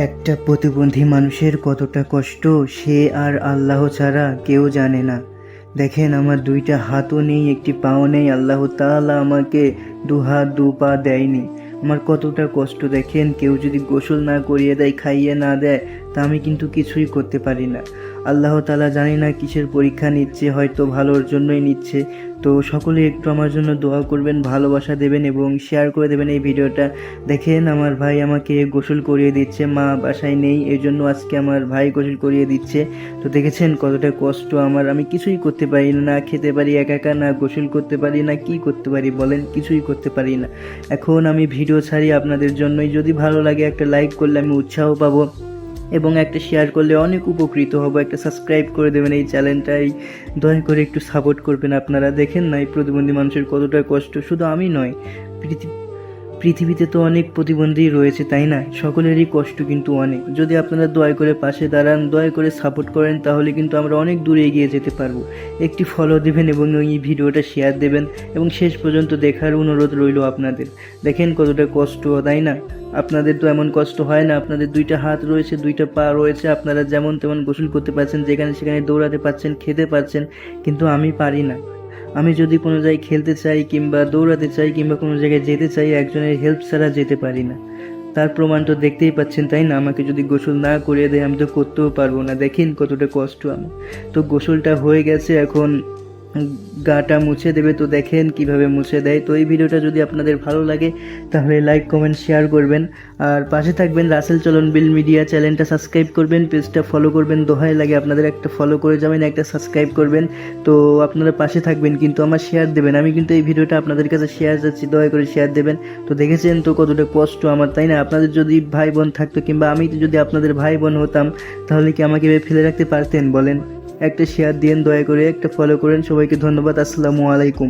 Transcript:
একটা প্রতিবন্ধী মানুষের কতটা কষ্ট সে আর আল্লাহ ছাড়া কেউ জানে না। দেখেন, আমার দুইটা হাতও নেই, একটি পাও নেই, আল্লাহ তাআলা আমাকে দু হাত দু পা দেয়নি। আমার কতটা কষ্ট দেখেন। কেউ যদি গোসল না করিয়ে দেয়, খাইয়ে না দেয়, তা আমি কিন্তু কিছুই করতে পারি না। আল্লাহ তাআলা জানি না কিসের পরীক্ষা নিচ্ছে, হয়তো ভালোর জন্যই নিচ্ছে। তো সকলে একটু আমার জন্য দোয়া করবেন, ভালোবাসা দেবেন এবং শেয়ার করে দেবেন এই ভিডিওটা। দেখেন, আমার ভাই আমাকে গোসল করিয়ে দিচ্ছে, মা বাসায় নেই, এই জন্য আজকে আমার ভাই গোসল করিয়ে দিচ্ছে। তো দেখেছেন কতটা কষ্ট আমার। আমি কিছুই করতে পারি না, না খেতে পারি একা একা, না গোসল করতে পারি, না কি করতে পারি বলেন, কিছুই করতে পারি না। এখন আমি ভিডিও ছাড়ি আপনাদের জন্যই। যদি ভালো লাগে একটা লাইক করলে আমি উৎসাহ পাবো এবং একটা শেয়ার করলে অনেক উপকৃত হব। একটা সাবস্ক্রাইব করে দেবেন এই চ্যানেলটাই, দয়া করে একটু সাপোর্ট করবেন। আপনারা দেখেন না এই প্রতিবন্ধী মানুষের কতটা কষ্ট। শুধু আমি নয়, পৃথিবীতে তো অনেক প্রতিবন্ধী রয়েছে, তাই না? সকলেরই কষ্ট কিন্তু অনেক। যদি আপনারা দয়া করে পাশে দাঁড়ান, দয়া করে সাপোর্ট করেন, তাহলে কিন্তু আমরা অনেক দূরে এগিয়ে যেতে পারবো। একটি ফলো দেবেন এবং এই ভিডিওটা শেয়ার দেবেন এবং শেষ পর্যন্ত দেখার অনুরোধ রইল আপনাদের। দেখেন কতটা কষ্ট, তাই না? আপনাদের তো এমন কষ্ট হয় না। আপনাদের দুইটা হাত রয়েছে, দুইটা পা রয়েছে, আপনারা যেমন তেমন গোসল করতে পারছেন, যেখানে সেখানে দৌড়াতে পারছেন, খেতে পারছেন, কিন্তু আমি পারি না। আমি যদি কোনো জায়গায় খেলতে চাই কিংবা দৌড়াতে চাই কিংবা কোনো জায়গায় যেতে চাই, একজনের হেল্প ছাড়া যেতে পারি না। তার প্রমাণ তো দেখতেই পাচ্ছেন, তাই না? আমাকে যদি গোসল না করিয়ে দেয় আমি তো করতেও পারবো না। দেখেন কতটা কষ্ট আমার। তো গোসলটা হয়ে গেছে, এখন গাটা মুছে দেবে। তো দেখেন কিভাবে মুছে দেয়। তো এই ভিডিওটা যদি আপনাদের ভালো লাগে তাহলে লাইক কমেন্ট শেয়ার করবেন আর পাশে থাকবেন। রাসেল চলন বিল মিডিয়া চ্যানেলটা সাবস্ক্রাইব করবেন, পেজটা ফলো করবেন। দোহাই লাগে আপনাদের, একটা ফলো করে যাবেন, একটা সাবস্ক্রাইব করবেন। তো আপনারা পাশে থাকবেন, কিন্তু আমার শেয়ার দেবেন। আমি কিন্তু এই ভিডিওটা আপনাদের কাছে শেয়ার যাচ্ছি, দয়া করে শেয়ার দেবেন। তো দেখেছেন তো কতটা কষ্ট আমার, তাই না? আপনাদের যদি ভাই বোন থাকতো কিংবা আমি যদি আপনাদের ভাই বোন হতাম, তাহলে কি আমাকে ফেলে রাখতে পারতেন বলেন? একটা শেয়ার দিন, দয়া করে একটা ফলো করেন। সবাইকে ধন্যবাদ। আসসালামু আলাইকুম।